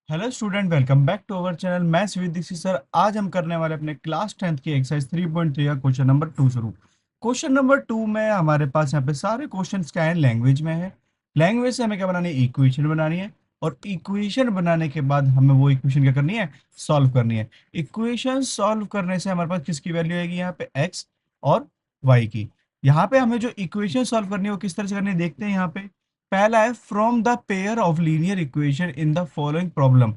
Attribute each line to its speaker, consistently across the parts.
Speaker 1: Hello student, welcome back to our channel maths with this sir. आज हम करने वाले अपने क्लास 10th की एक्सरसाइज 3.3 का क्वेश्चन नंबर 2 शुरू। क्वेश्चन नंबर 2 में हमारे पास यहाँ पे सारे क्वेश्चंस क्या हैं, लैंग्वेज में है। लैंग्वेज से हमें क्या बनानी है, इक्वेशन बनानी है। और इक्वेशन बनाने के बाद हमें वो इक्वेशन क्या करनी है, सॉल्व करनी है। इक्वेशन सॉल्व करने से हमारे पास किसकी वैल्यू आएगी, यहाँ पे एक्स और वाई की। यहाँ पे हमें जो इक्वेशन सॉल्व करनी है वो किस तरह से करनी है, देखते हैं यहाँ पे। पहला है from the pair of linear equation in the following problem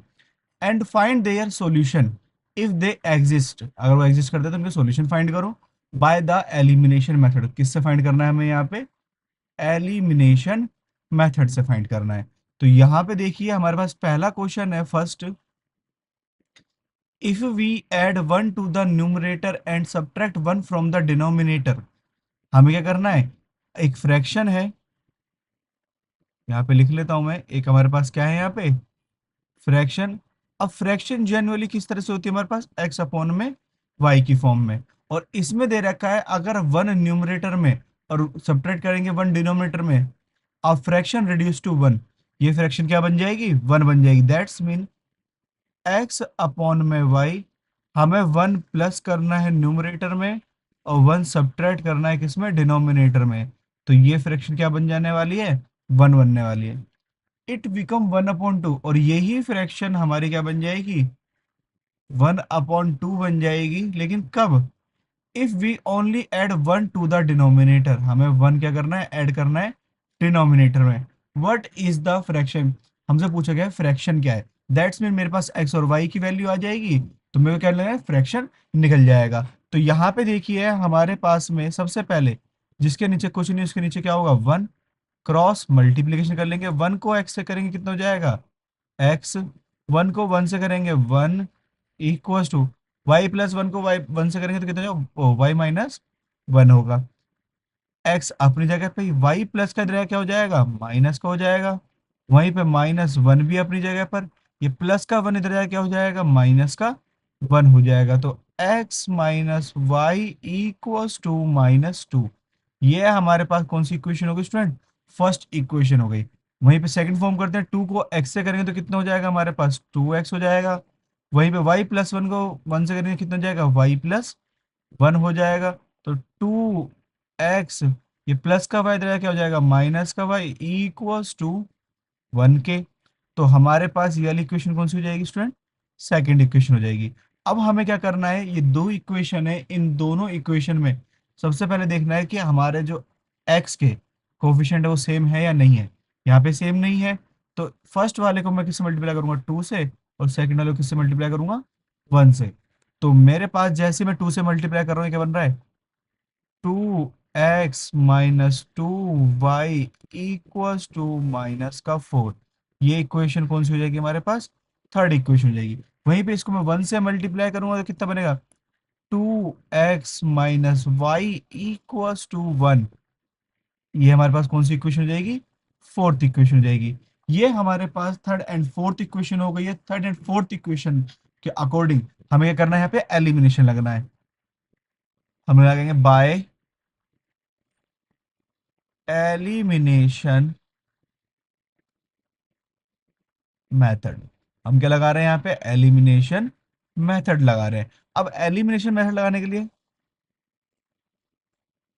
Speaker 1: and find their solution if they exist. अगर वो एग्जिस्ट करते हैं तो उनके सॉल्यूशन फाइंड करो बाय द एलिमिनेशन मेथड। किससे फाइंड करना है हमें, यहाँ पे एलिमिनेशन मेथड से फाइंड करना है। तो यहाँ पे देखिए हमारे पास पहला क्वेश्चन है first, if we add one to the numerator and subtract one from the denominator. हमें क्या करना है, एक फ्रैक्शन है, यहाँ पे लिख लेता हूं मैं। एक हमारे पास क्या है यहाँ पे, फ्रैक्शन। अब फ्रैक्शन जनरली किस तरह से होती है हमारे पास, एक्स अपॉन में वाई की फॉर्म में। और इसमें दे रखा है अगर वन न्यूमरेटर में और सब्ट्रैक्ट करेंगे वन डिनोमिनेटर में, अब फ्रैक्शन रिड्यूस टू वन, ये फ्रैक्शन क्या बन जाएगी, वन बन जाएगी। दैट्स मीन एक्स अपॉन में वाई, हमें वन प्लस करना है न्यूमरेटर में और वन सब्ट्रैक्ट करना है किसमें, डिनोमिनेटर में। तो ये फ्रैक्शन क्या बन जाने वाली है, वन बनने वाली है। It become one upon two, और यही फ्रैक्शन हमारी क्या बन जाएगी, वन अपॉन टू बन जाएगी। लेकिन कब, if we only add one to the denominator. हमें वन क्या करना है, ऐड करना है डिनोमिनेटर में। व्हाट इज द फ्रैक्शन, हमसे पूछा गया है फ्रैक्शन क्या है। दैट्स मीन मेरे पास एक्स और वाई की वैल्यू आ जाएगी, तो मेरे को क्या लगेगा, फ्रैक्शन निकल जाएगा। तो यहाँ पे देखिए हमारे पास में सबसे पहले जिसके नीचे कुछ नहीं उसके नीचे क्या होगा, वन। क्रॉस मल्टीप्लीकेशन कर लेंगे, वन को एक्स से करेंगे कितना हो जाएगा, एक्स। वन को वन से करेंगे one, equal to Y plus one को वाई वन से करेंगे तो कितना हो, वाई माइनस वन होगा। एक्स अपनी जगह पे, वाई प्लस का जगह क्या हो जाएगा, माइनस का हो जाएगा। वहीं पे माइनस वन भी अपनी जगह पर, ये प्लस का वन इधर जाके क्या हो जाएगा, माइनस का वन हो जाएगा। तो X minus Y equals to minus two. ये हमारे पास कौन सी इक्वेशन हो गई स्टूडेंट, फर्स्ट इक्वेशन हो गई। वहीं पे सेकंड फॉर्म करते हैं, टू को एक्स से करेंगे तो कितना हो जाएगा हमारे पास, टू एक्स हो जाएगा। वहीं पे वाई प्लस वन को वन से करेंगे कितना हो जाएगा, वाई प्लस वन हो जाएगा। तो टू एक्स, ये प्लस का वाई इधर क्या हो जाएगा, माइनस का वाई इक्वल्स टू वन के। तो हमारे पास ये वाली इक्वेशन कौन सी हो जाएगी स्टूडेंट, सेकंड इक्वेशन हो जाएगी। अब हमें क्या करना है, ये दो इक्वेशन है, इन दोनों इक्वेशन में सबसे पहले देखना है कि हमारे जो एक्स के कोफिशिएंट है वो सेम है या नहीं है। यहाँ पे सेम नहीं है, तो फर्स्ट वाले को मैं किससे मल्टीप्लाई करूंगा, टू से। और सेकंड वाले को किससे मल्टीप्लाई करूंगा, वन से। तो मेरे पास जैसे मैं टू से मल्टीप्लाई कर रहा हूँ क्या बन रहा है, two X minus two Y equals to minus का फोर। ये इक्वेशन कौन सी हो जाएगी हमारे पास, थर्ड इक्वेशन हो जाएगी। वहीं पे इसको मैं वन से मल्टीप्लाई करूंगा तो कितना बनेगा, two X minus Y equals to one. ये हमारे पास कौन सी इक्वेशन हो जाएगी, फोर्थ इक्वेशन हो जाएगी। ये हमारे पास थर्ड एंड फोर्थ इक्वेशन हो गई है। थर्ड एंड फोर्थ इक्वेशन के अकॉर्डिंग हमें क्या करना है, यहाँ पे एलिमिनेशन लगना है। हम लगाएंगे बाय एलिमिनेशन मेथड। हम क्या लगा रहे हैं यहाँ पे, एलिमिनेशन मेथड लगा रहे हैं। अब एलिमिनेशन मेथड लगाने के लिए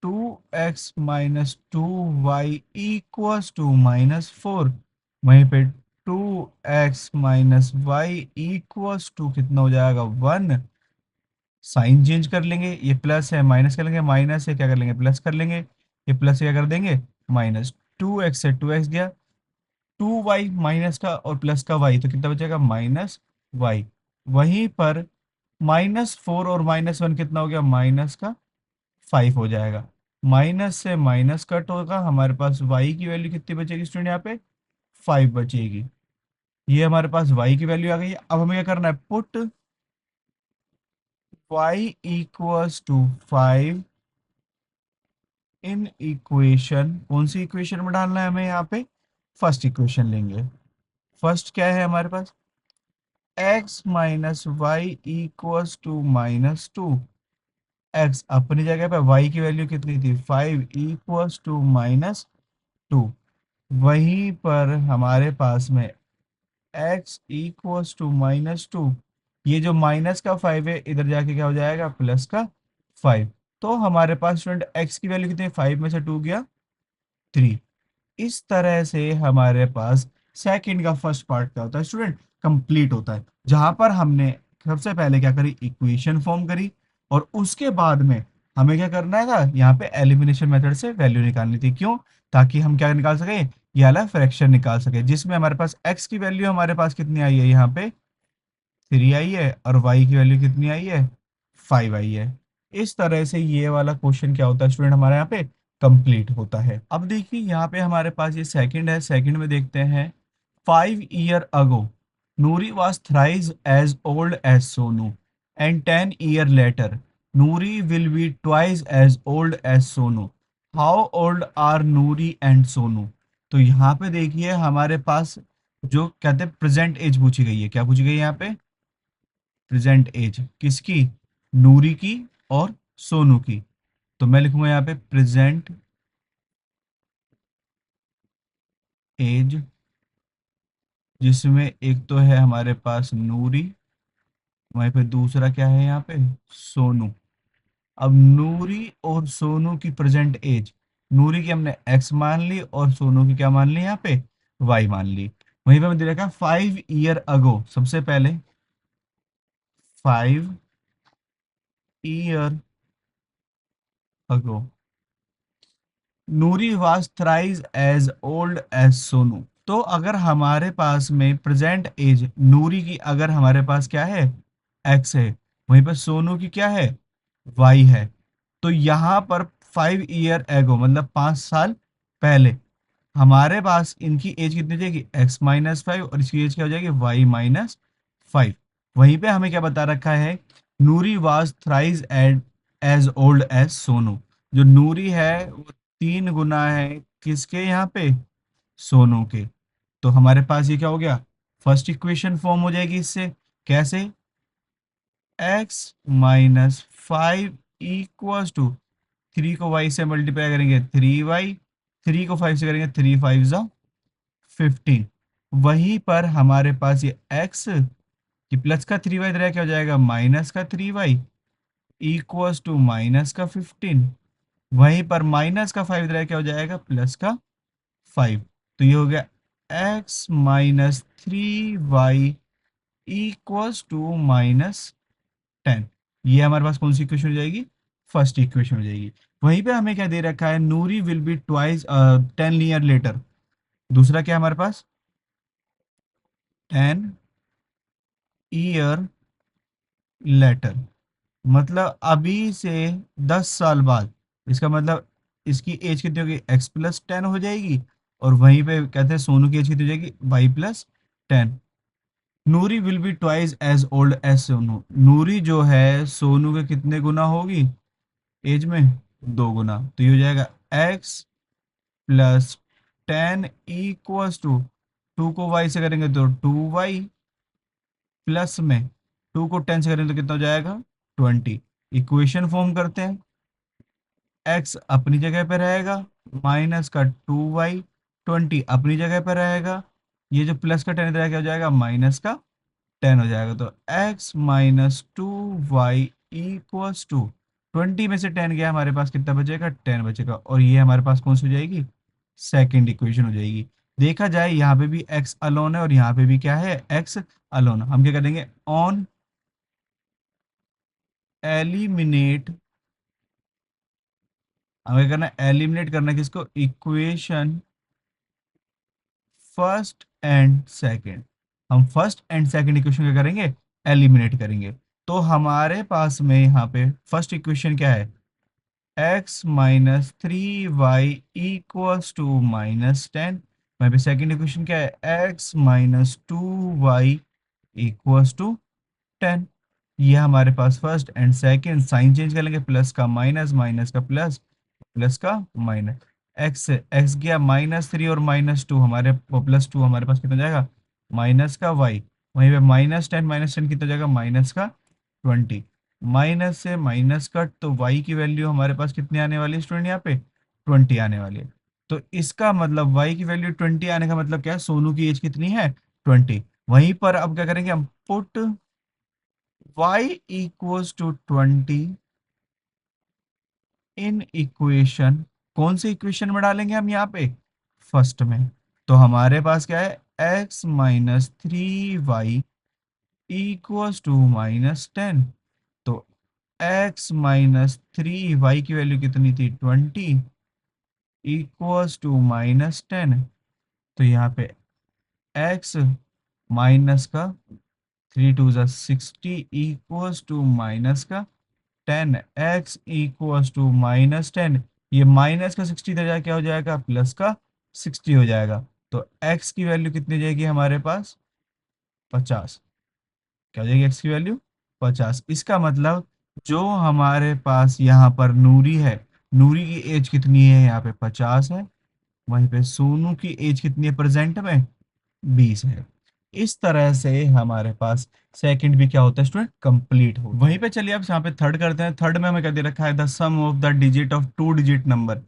Speaker 1: two X minus two Y equals to minus four. वहीं पे two X minus Y equals to कितना हो जाएगा, वन। साइन चेंज कर लेंगे, ये प्लस है माइनस कर लेंगे, माइनस है क्या कर लेंगे, प्लस कर लेंगे। ये प्लस क्या कर देंगे, माइनस। टू एक्स से टू एक्स गया, टू वाई माइनस का और प्लस का वाई तो कितना बचेगा, माइनस वाई। वहीं पर माइनस फोर और माइनस वन कितना हो गया, माइनस का फाइव हो जाएगा। माइनस से माइनस कट होगा, हमारे पास वाई की वैल्यू कितनी बचेगी स्टूडेंट, यहाँ पे फाइव बचेगी। ये हमारे पास वाई की वैल्यू आ गई है। अब हमें क्या करना है, put Y equals to five in equation. कौन सी इक्वेशन में डालना है हमें, यहाँ पे फर्स्ट इक्वेशन लेंगे। फर्स्ट क्या है हमारे पास, x minus Y equals to minus two. X अपनी जगह पे, वाई की वैल्यू कितनी थी, five equals to minus two. वहीं पर हमारे पास में एक्स इक्वल्स टू -2, ये जो माइनस का 5 है इधर जाके क्या हो जाएगा, प्लस का 5। तो हमारे पास स्टूडेंट एक्स की वैल्यू कितनी है, 5 में से 2 गया 3। इस तरह से हमारे पास सेकंड का फर्स्ट पार्ट क्या होता है स्टूडेंट, कंप्लीट होता है, जहां पर हमने सबसे पहले क्या करी, इक्वेशन फॉर्म करी, और उसके बाद में हमें क्या करना है था, यहाँ पे एलिमिनेशन मेथड से वैल्यू निकालनी थी। क्यों, ताकि हम क्या निकाल सके, ये वाला फ्रैक्शन निकाल सके, जिसमें हमारे पास एक्स की वैल्यू हमारे पास कितनी आई है, यहाँ पे 3 आई है, और वाई की वैल्यू कितनी आई है, 5 आई है। इस तरह से ये वाला क्वेश्चन क्या होता है स्टूडेंट, हमारे यहाँ पे कंप्लीट होता है। अब देखिए यहाँ पे हमारे पास ये सेकंड है, सेकंड में देखते हैं, 5 year ago Nuri was thrice as old as Sonu, and 10 year later Nuri will be twice as old as Sonu. How old are Nuri and Sonu? तो यहाँ पे देखिए हमारे पास जो कहते हैं प्रेजेंट एज पूछी गई है, क्या पूछी गई है यहाँ पे, प्रेजेंट एज किसकी, नूरी की और सोनू की। तो मैं लिखूंगा यहाँ पे प्रेजेंट एज, जिसमें एक तो है हमारे पास नूरी, वहीं पे दूसरा क्या है यहाँ पे, सोनू। अब नूरी और सोनू की प्रेजेंट एज, नूरी की हमने एक्स मान ली और सोनू की क्या मान ली, यहाँ पे वाई मान ली। वहीं पे मैंने देखा 5 year अगो, सबसे पहले 5 year ago Noori was thrice as old as Sonu. तो अगर हमारे पास में प्रेजेंट एज नूरी की अगर हमारे पास क्या है, एक्स है, वहीं पर सोनू की क्या है, वाई है। तो यहाँ पर 5 year एगो मतलब 5 साल पहले हमारे पास इनकी एज कितनी हो जाएगी, x-5, और इसकी एज क्या हो जाएगी, y-5। वहीं पे हमें क्या बता रखा है, Noori was thrice as old as Sonu. जो नूरी है वो 3 गुना है किसके, यहाँ पे सोनू के। तो हमारे पास ये क्या हो गया, फर्स्ट इक्वेशन फॉर्म हो जाएगी इससे, कैसे, x-5 इक्वल्स टू, 3 को y से मल्टीप्लाई करेंगे 3y, 3 को 5 से करेंगे 3 5 जा 15। वहीं पर हमारे पास ये x, कि प्लस का 3y इधर क्या हो जाएगा, माइनस का 3y इक्वल्स टू -15। वहीं पर माइनस का 5 इधर क्या हो जाएगा, प्लस का 5। तो ये हो गया x-3y इक्वल्स टू -10। ये हमारे पास कौन सी इक्वेशन हो जाएगी, फर्स्ट इक्वेशन हो जाएगी। वहीं पे हमें क्या दे रखा है, Noori will be twice 10 year later. दूसरा क्या है हमारे पास, 10 year लेटर, मतलब अभी से 10 साल बाद। इसका मतलब इसकी एज कितनी होगी, x+10 हो जाएगी, और वहीं पे कहते हैं सोनू की एज कितनी हो जाएगी, y+10। Noori will be twice as old as Sonu, Noori जो है सोनू के कितने गुना होगी एज में, 2 गुना। तो ये हो जाएगा x+10 इक्वल्स टू, 2 को y से करेंगे तो 2y, प्लस में 2 को 10 से करेंगे तो कितना हो जाएगा, 20। इक्वेशन फॉर्म करते हैं, x अपनी जगह पे रहेगा, माइनस का 2y, 20 अपनी जगह पे रहेगा, ये जो प्लस का 10 इधर क्या हो जाएगा, माइनस का 10 हो जाएगा। तो x-2y इक्वल्स टू, 20 में से 10 गया, हमारे पास कितना बचेगा, 10 बचेगा, और ये हमारे पास कौन सी हो जाएगी, सेकेंड इक्वेशन हो जाएगी। देखा जाए यहाँ पे भी x अलोन है और यहाँ पे भी क्या है, x अलोन। हम क्या करेंगे, ऑन एलिमिनेट, हमें करना है एलिमिनेट करना है किसको, इक्वेशन फर्स्ट एंड सेकंड। हम फर्स्ट एंड सेकंड इक्वेशन क्या करेंगे, एलिमिनेट करेंगे। तो हमारे पास में यहाँ पे फर्स्ट इक्वेशन क्या है, x-3y इक्वल्स टू -10। वहीं पे सेकंड इक्वेशन क्या है, x-2y इक्वल्स टू 10। ये हमारे पास first and second, sign change कर लेंगे, प्लस का माइनस, माइनस का प्लस, प्लस का माइनस। एक्स गया -3 और -2, हमारे +2 हमारे पास कितना जाएगा, माइनस का वाई। वहीं पे -10 कितना जाएगा, माइनस का 20। माइनस से माइनस कट, तो वाई की वैल्यू हमारे पास कितनी आने वाली है स्टूडेंट, यहाँ पे 20 आने वाली है। तो इसका मतलब वाई की वैल्यू 20 आने का मतलब क्या है, सोनू की एज कितनी है, 20। वहीं पर अब क्या करेंगे हम, put y equals to 20 in equation, कौन से इक्वेशन में डालेंगे हम यहाँ पे, फर्स्ट में। तो हमारे पास क्या है, x minus 3y equals to -10। तो x माइनस 3y की वैल्यू कितनी थी, 20 इक्वल्स टू -10। तो यहाँ पे x माइनस का 3 टू 60 इक्वल्स टू माइनस का 10, x इक्वल्स टू -10। ये माइनस का 60 इधर जाके क्या हो जाएगा, प्लस का 60 हो जाएगा। तो x की वैल्यू कितनी जाएगी हमारे पास, 50। क्या हो जाएगी x की वैल्यू, 50। इसका मतलब जो हमारे पास यहाँ पर नूरी है, नूरी की एज कितनी है यहाँ पे, 50 है। वहीं पे सोनू की एज कितनी है प्रेजेंट में, 20 है। इस तरह से हमारे पास सेकंड भी क्या होता है स्टूडेंट, कंप्लीट हो। वहीं पे चलिए अब यहाँ पे थर्ड करते हैं। थर्ड में हमें क्या दे रखा है, the sum of the digit of two digit number.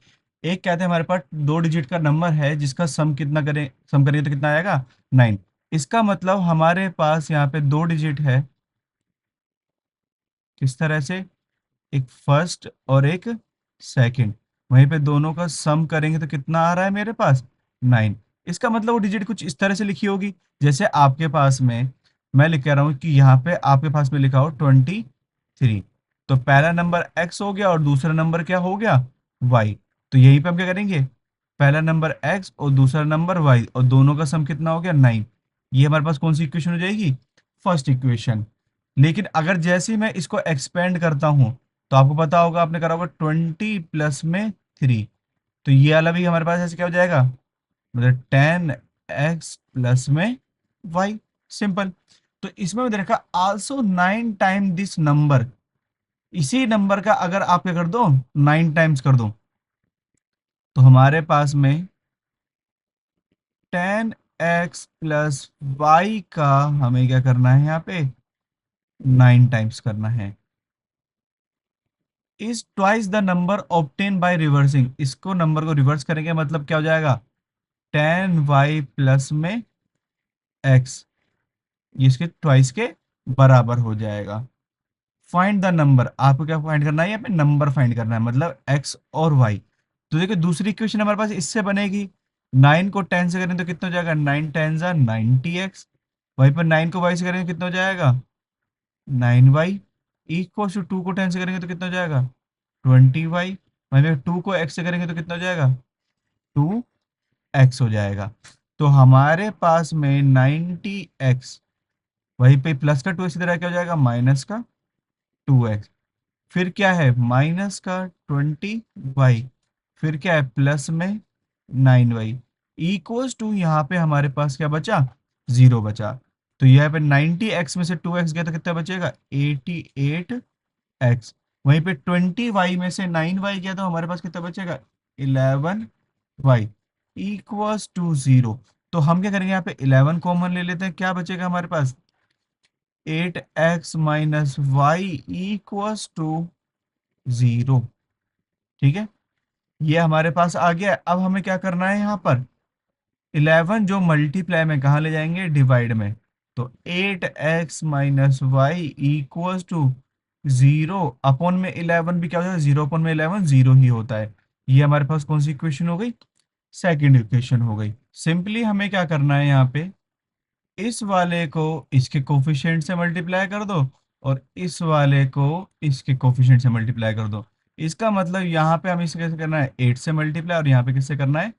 Speaker 1: एक कहते हैं हमारे पास दो डिजिट का नंबर है जिसका सम कितना करें, सम करेंगे तो कितना आएगा, 9। इसका मतलब हमारे पास यहाँ पे दो डिजिट है, किस तरह से, एक फर्स्ट और एक सेकंड। वहीं पे दोनों का सम करेंगे तो कितना आ रहा है मेरे पास, 9। इसका मतलब वो डिजिट कुछ इस तरह से लिखी होगी, जैसे आपके पास में, मैं लिख रहा हूँ कि यहाँ पे आपके पास में लिखा हो 23। तो पहला नंबर x हो गया और दूसरा नंबर क्या हो गया, y। तो यहीं पे हम क्या करेंगे, पहला नंबर x और दूसरा नंबर y और दोनों का सम कितना हो गया, 9। ये हमारे पास कौन सी इक्वेशन हो जाएगी, फर्स्ट इक्वेशन। लेकिन अगर जैसे ही मैं इसको एक्सपेंड करता हूँ, तो आपको पता होगा, आपने करा होगा 20 प्लस में 3। तो ये वाला भी हमारे पास ऐसे क्या हो जाएगा, मतलब 10x प्लस में y। सिंपल। तो इसमें मैंने देखा आल्सो 9 टाइम दिस नंबर। इसी नंबर का अगर आप क्या कर दो, 9 टाइम्स कर दो, तो हमारे पास में 10x प्लस y का हमें क्या करना है यहाँ पे, 9 टाइम्स करना है। Is twice the number obtain by reversing. इसको नंबर को रिवर्स करेंगे मतलब क्या हो जाएगा, 10y प्लस में x, ये इसके ट्वाइस के बराबर हो जाएगा। फाइंड द नंबर, आपको क्या फाइंड करना है, यहाँ पे नंबर फाइंड करना है, मतलब x और y। तो देखिए दूसरी इक्वेशन हमारे पास इससे बनेगी, 9 को 10 से करें तो कितना हो जाएगा, 9 10 90x। वहीं पर 9 को y से करेंगे कितना हो जाएगा, 9y। इक्वल टू 2 को 10 से करेंगे तो कितना हो जाएगा, 20y। वहीं पे 2 को x से करेंगे तो कितना हो जाएगा, 2x हो जाएगा। तो हमारे पास में 90x, वहीं पे प्लस का 2x इधर क्या हो जाएगा, माइनस का 2x। फिर क्या है, माइनस का 20y। फिर क्या है, प्लस में 9y। इक्वल्स टू यहाँ पे हमारे पास क्या बचा, 0 बचा। तो यहाँ पे 90x में से 2x गया तो कितना बचेगा, 88x। वहीं पे 20y में से 9y गया तो हमारे पास कितना बचेगा, 11y इक्वल्स टू 0। तो हम क्या करेंगे, यहाँ पे 11 कॉमन ले लेते हैं, क्या बचेगा हमारे पास, 8x - y इक्वल्स टू 0। ठीक है, ये हमारे पास आ गया। अब हमें क्या करना है यहाँ पर, 11 जो मल्टीप्लाई में कहाँ ले जाएंगे, डिवाइड में। तो 8x - y equals to 0 upon में 11 भी क्या हो जाएगा, 0 अपॉन में 11 0 ही होता है। ये हमारे पास कौन सी इक्वेशन हो गई, सेकंड इक्वेशन हो गई। सिंपली हमें क्या करना है यहाँ पे, इस वाले को इसके कोफिशिएंट से मल्टीप्लाई कर दो और इस वाले को इसके कोफिशिएंट से मल्टीप्लाई कर दो। इसका मतलब यहाँ पे हमें इसे कैसे करना है, 8 से मल्टीप्लाई, और यहाँ पे किससे करना है,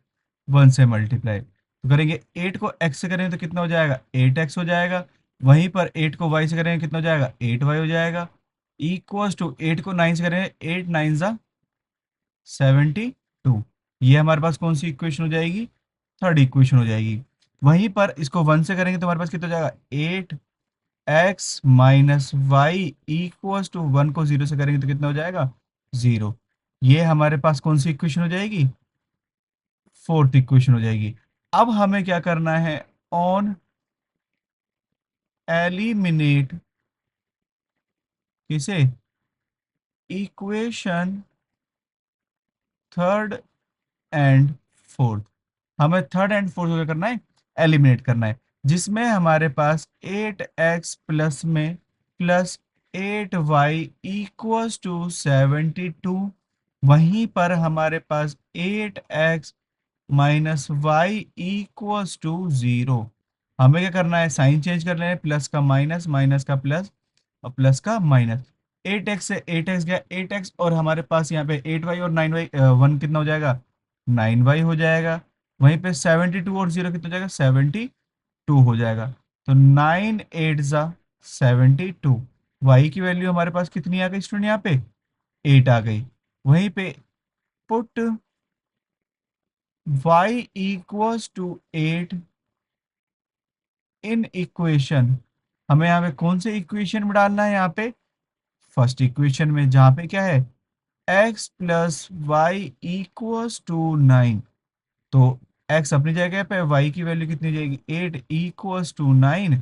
Speaker 1: 1 से मल्टीप्लाई। तो करेंगे 8 को x से करेंगे तो कितना हो जाएगा, 8x हो जाएगा। वहीं पर 8 को y से करेंगे कितना हो जाएगा, 8y हो जाएगा। इक्वल्स टू 8 को 9 से करेंगे, 8 9 ज़ा 72। ये हमारे पास कौन सी इक्वेशन हो जाएगी, थर्ड इक्वेशन हो जाएगी। वहीं पर इसको 1 से करेंगे तो हमारे पास कितना हो जाएगा, 8x - y इक्वल्स टू 1 को 0 से करेंगे तो कितना हो जाएगा, 0। ये हमारे पास कौन सी इक्वेशन हो जाएगी, फोर्थ इक्वेशन हो जाएगी। अब हमें क्या करना है, ऑन एलिमिनेट किसे, इक्वेशन थर्ड एंड फोर्थ। हमें थर्ड एंड फोर्थ को क्या करना है, एलिमिनेट करना है। जिसमें हमारे पास 8x प्लस में प्लस 8y इक्वल्स टू 72। वहीं पर हमारे पास 8x minus Y equals to 0। हमें क्या करना है, साइन चेंज कर लेना है, प्लस का माइनस, माइनस का प्लस और प्लस का माइनस। 8x से 8x गया 8x, और हमारे पास यहाँ पे 8y और 9y, 1 कितना हो जाएगा, 9y हो जाएगा। वहीं पे 72 और 0 कितना हो जाएगा, 72 हो जाएगा। तो 9 8 जा 72। वाई की वैल्यू हमारे पास कितनी आ गई स्टूडेंट, यहाँ पे 8 आ गई। वहीं पे put y equals to 8 in equation. हमें यहाँ पे कौन से इक्वेशन में डालना है, यहाँ पे फर्स्ट इक्वेशन में, जहाँ पे क्या है, x plus y equals to 9। तो x अपनी जगह पे, y की वैल्यू कितनी हो जाएगी, 8 इक्वल्स टू 9।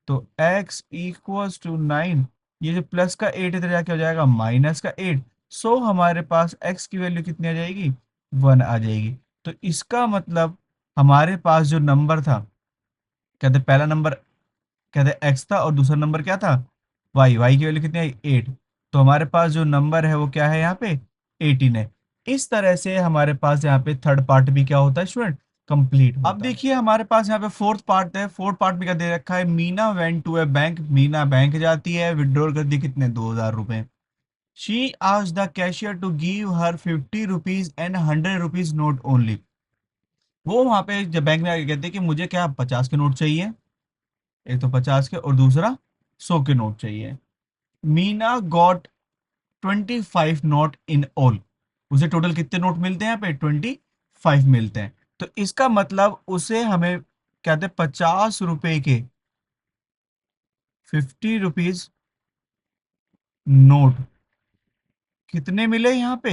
Speaker 1: तो x इक्वल्स टू 9, ये जो प्लस का 8 इधर जाके हो जाएगा माइनस का 8। सो हमारे पास x की वैल्यू कितनी आ जाएगी, 1 आ जाएगी। तो इसका मतलब हमारे पास जो नंबर था, कहते पहला नंबर कहते x था और दूसरा नंबर क्या था, y की वैल्यू कितनी आई, 8। तो हमारे पास जो नंबर है वो क्या है, यहाँ पे 18 है। इस तरह से हमारे पास यहाँ पे थर्ड पार्ट भी क्या होता है स्टूडेंट, कंप्लीट होता है। अब देखिए हमारे पास यहाँ पे फोर्थ पार्ट है। फोर्थ पार्ट में क्या दे रखा है, Meena went to a bank. Meena bank जाती है, विड्रॉल कर दी कितने, 2000 रुपए। She asked the cashier to give her 50 rupees and 100 rupees note only. वो वहां पे जब बैंक में आके कहते हैं कि मुझे क्या 50 के नोट चाहिए, एक तो 50 के और दूसरा 100 के नोट चाहिए। Meena got 25 note in all. उसे टोटल कितने नोट मिलते हैं, यहाँ पे 25 मिलते हैं। तो इसका मतलब उसे हमें कहते हैं 50 रुपए के 50 रुपीज नोट कितने मिले यहाँ पे,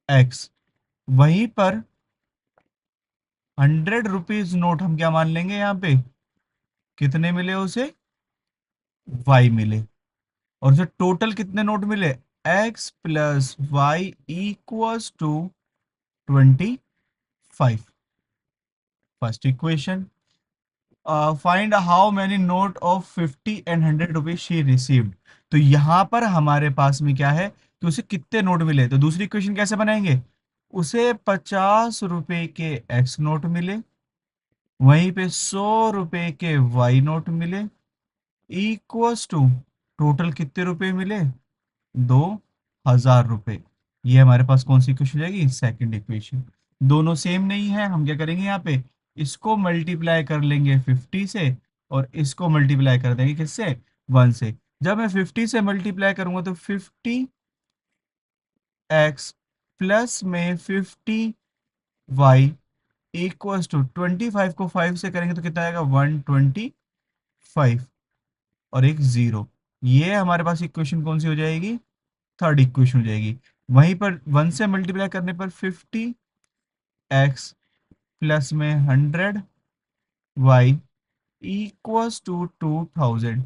Speaker 1: एक्स। वहीं पर 100 रुपीज नोट हम क्या मान लेंगे, यहाँ पे कितने मिले उसे, वाई मिले। और जो टोटल कितने नोट मिले, x plus y equals to 25। First equation. Find how many note of 50 and 100 rupees she received. तो यहाँ पर हमारे पास में क्या है कि उसे कितने नोट मिले। तो दूसरी इक्वेशन कैसे बनाएंगे, उसे 50 रुपए के एक्स नोट मिले, वहीं पे 100 रुपए के वाई नोट मिले, इक्वल्स टू टोटल कितने रुपए मिले, 2000 रुपए। ये हमारे पास कौन सी इक्वेशन हो जाएगी, सेकंड इक्वेशन। दोनों सेम नहीं है, हम क्या करेंगे यहाँ पे, इसको मल्टीप्लाई कर लेंगे 50 से, और इसको मल्टीप्लाई कर देंगे किससे, 1 से। जब मैं 50 से मल्टीप्लाई करूंगा तो 50x प्लस में 50y इक्वल्स टू 25 को 5 से करेंगे तो कितना आएगा, 125 और एक 0। ये हमारे पास इक्वेशन कौन सी हो जाएगी, थर्ड इक्वेशन हो जाएगी। वहीं पर 1 से मल्टीप्लाई करने पर 50x प्लस में 100y इक्वल्स टू 2000।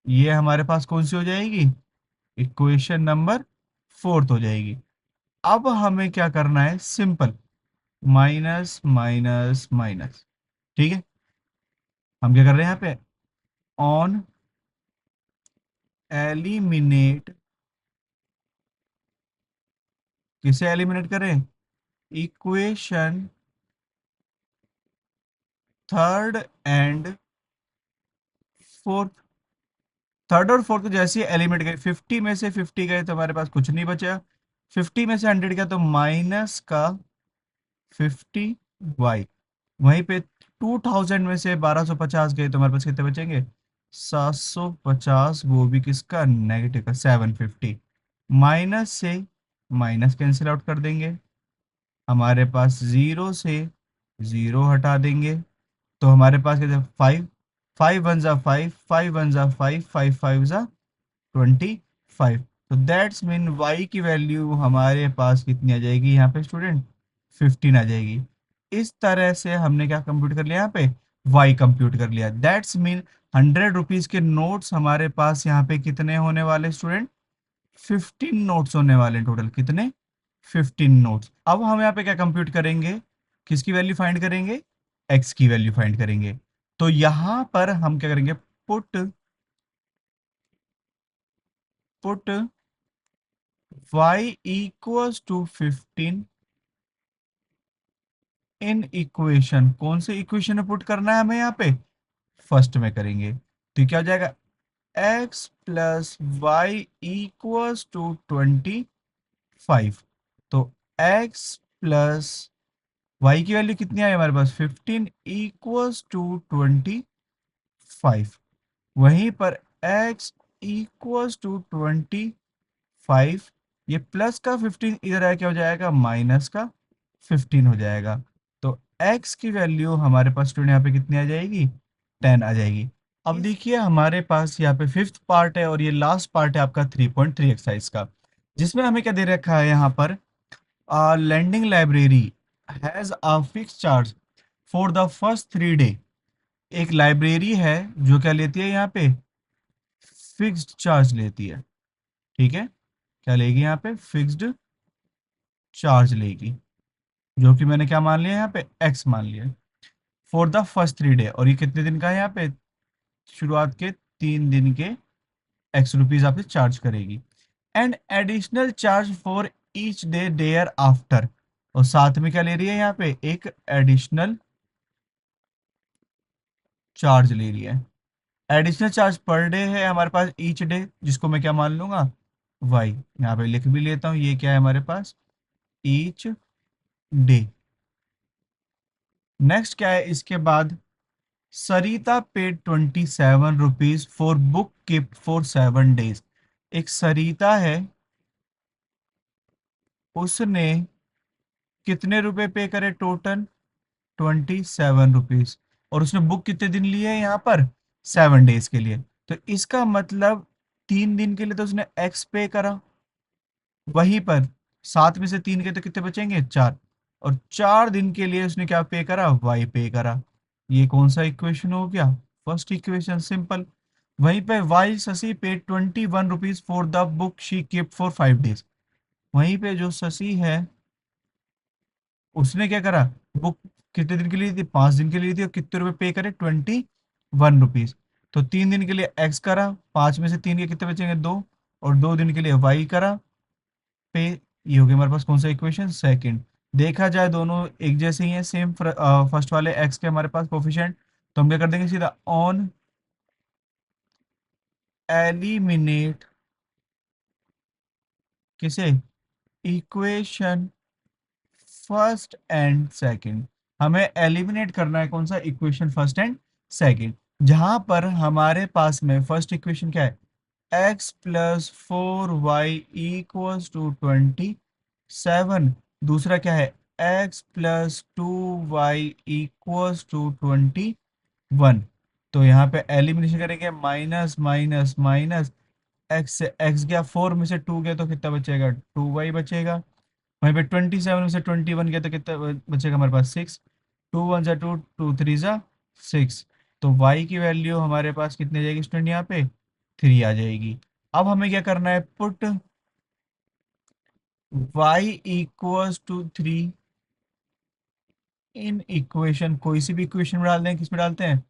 Speaker 1: ये हमारे पास कौन सी हो जाएगी, इक्वेशन नंबर फोर्थ हो जाएगी। अब हमें क्या करना है, सिंपल माइनस माइनस माइनस। ठीक है, हम क्या कर रहे हैं यहाँ पे, ऑन एलिमिनेट, किसे एलिमिनेट करें, equation third and fourth. Third और फोर्थ जैसे ही एलिमेंट गए, 50 में से 50 गए तो हमारे पास कुछ नहीं बचा। 50 में से 100 गया तो माइनस का 50y। वहीं पे 2000 में से 1250 गए तो हमारे पास कितने बचेंगे, 750, वो भी किसका, नेगेटिव का 750। माइनस से माइनस कैंसिल आउट कर देंगे, हमारे पास जीरो से जीरो हटा देंगे। तो हमारे पास क्या, 5, 5 1 जा 5, 5 1 जा 5, 5 5 जा 25। तो दैट्स मीन y की वैल्यू हमारे पास कितनी आ जाएगी, यहाँ पे स्टूडेंट 15 आ जाएगी। इस तरह से हमने क्या कंप्यूट कर लिया, यहाँ पे y कंप्यूट कर लिया। दैट्स मीन 100 रुपीज के नोट्स हमारे पास यहाँ पे कितने होने वाले स्टूडेंट, 15 नोट्स होने वाले। टोटल कितने, 15 नोट्स। अब हम यहाँ पे क्या कंप्यूट करेंगे, किसकी वैल्यू फाइंड करेंगे, x की वैल्यू फाइंड करेंगे। तो यहां पर हम क्या करेंगे, put put y equals to 15 in equation, कौन से इक्वेशन में पुट करना है हमें यहाँ पे, फर्स्ट में करेंगे। तो क्या हो जाएगा, x plus y equals to 25। तो x प्लस y की वैल्यू कितनी आई हमारे पास, 15 इक्वल्स टू 25। वहीं पर x इक्वल्स टू 25, ये प्लस का 15 इधर आया क्या हो जाएगा, माइनस का 15 हो जाएगा। तो x की वैल्यू हमारे पास स्टूडेंट यहाँ पे कितनी आ जाएगी, 10 आ जाएगी। अब देखिए हमारे पास यहाँ पे फिफ्थ पार्ट है और ये लास्ट पार्ट है आपका 3.3 एक्सरसाइज का, जिसमें हमें क्या दे रखा है यहाँ पर, lending library has a fixed charge for the first 3 day। एक लाइब्रेरी है जो क्या लेती है यहाँ पे, फिक्स्ड चार्ज लेती है। ठीक है, क्या लेगी यहाँ पे, फिक्स्ड चार्ज लेगी, जो कि मैंने क्या मान लिया यहाँ पे, एक्स मान लिया फॉर द फर्स्ट 3 डे। और ये कितने दिन का है यहाँ पे, शुरुआत के 3 दिन के एक्स रुपीज आपसे चार्ज करेगी। And additional charge for each day thereafter, और साथ में क्या ले रही है यहाँ पे, एक एडिशनल चार्ज ले रही है। एडिशनल चार्ज पर डे है हमारे पास, ईच डे, जिसको मैं क्या मान लूंगा, वाई। यहाँ पे लिख भी लेता हूँ, ये क्या है हमारे पास, ईच डे। नेक्स्ट क्या है इसके बाद, Sarita paid 27 rupees for book keep for 7 days. एक सरिता है, उसने कितने रुपए पे करे टोटल, 27 रुपीज, और उसने बुक कितने दिन लिए है यहाँ पर, 7 डेज के लिए। तो इसका मतलब 3 दिन के लिए तो उसने एक्स पे करा, वहीं पर 7 में से 3 के तो कितने बचेंगे, 4, और 4 दिन के लिए उसने क्या पे करा, वाई पे करा। ये कौन सा इक्वेशन हो गया, फर्स्ट इक्वेशन, सिंपल। वहीं पे y Shashi paid 21 rupees for the book she keep for 5 days. वहीं पे जो शशि है, उसने क्या करा, बुक कितने दिन के लिए थी, 5 दिन के लिए थी, और कितने रुपए पे करे, 21 रुपीज। तो 3 दिन के लिए एक्स करा, 5 में से 3 के कितने बचेंगे, 2, और 2 दिन के लिए वाई करा पे। ये हो गया हमारे पास कौन सा इक्वेशन, सेकंड। देखा जाए दोनों एक जैसे ही हैं, सेम। फर्स्ट वाले एक्स के हमारे पास कोफिशिएंट, तो हम क्या कर देंगे सीधा, ऑन एलिमिनेट किसे, इक्वेशन फर्स्ट एंड सेकंड। हमें एलिमिनेट करना है कौन सा, इक्वेशन फर्स्ट एंड सेकंड, जहां पर हमारे पास में फर्स्ट इक्वेशन क्या है, x plus 4 y equals to 27। दूसरा क्या है, x plus 2 y equals to 21। तो यहाँ पे एलिमिनेशन करेंगे, माइनस माइनस माइनस, एक्स से एक्स गया, 4 में से 2 गया तो कितना बचेगा, 2 वाई बचेगा। वहीं पे 27 में से 21 गया तो कितना बचेगा हमारे पास, 6। 2 1 जा 2, 2 3 जा 6। तो y की वैल्यू हमारे पास कितनी आ जाएगी स्टूडेंट, यहाँ पे 3 आ जाएगी। अब हमें क्या करना है, put y equals to 3 in equation, कोई सी भी इक्वेशन में डाल दें, किस में डालते हैं,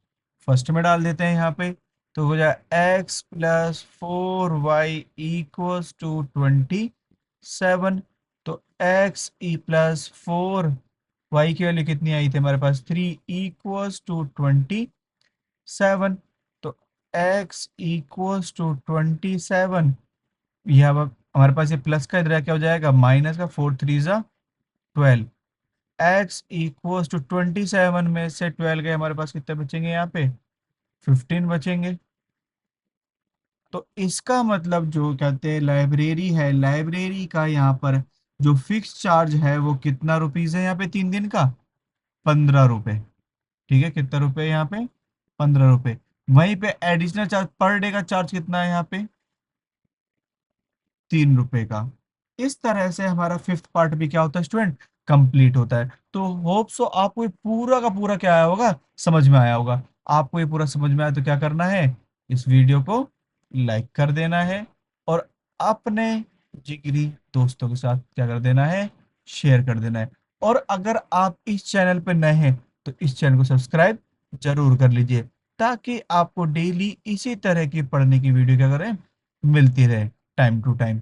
Speaker 1: फर्स्ट में डाल देते हैं यहाँ पे। तो हो जाए x plus 4 y equals to 27। तो x ई प्लस 4 वाई की वैल्यू कितनी आई थी हमारे पास, 3 इक्वल्स टू 27। तो x इक्वल्स टू 27, यह अब हमारे पास ये प्लस का इधर क्या हो जाएगा, माइनस का, 4 3 जा 12। x इक्वल्स टू 27 में से 12 गए, हमारे पास कितने बचेंगे यहाँ पे, 15 बचेंगे। तो इसका मतलब जो कहते हैं लाइब्रेरी है, लाइब्रेरी का यहाँ पर जो फिक्स चार्ज है वो कितना रुपीज है यहाँ पे, 3 दिन का 15 रुपए। ठीक है, कितना रुपए यहाँ पे, 15 रुपए। वहीं पे एडिशनल चार्ज पर डे का चार्ज कितना है यहाँ पे, 3 रुपए का। इस तरह से हमारा फिफ्थ पार्ट भी क्या होता है स्टूडेंट, कंप्लीट होता है। तो होप सो आपको ये पूरा का पूरा क्या आया होगा, समझ में आया होगा। आपको ये पूरा समझ में आया तो क्या करना है, इस वीडियो को लाइक कर देना है, और अपने जिगरी दोस्तों के साथ क्या कर देना है, शेयर कर देना है। और अगर आप इस चैनल पर नए हैं तो इस चैनल को सब्सक्राइब जरूर कर लीजिए, ताकि आपको डेली इसी तरह की पढ़ने की वीडियो क्या करें, मिलती रहे टाइम टू टाइम।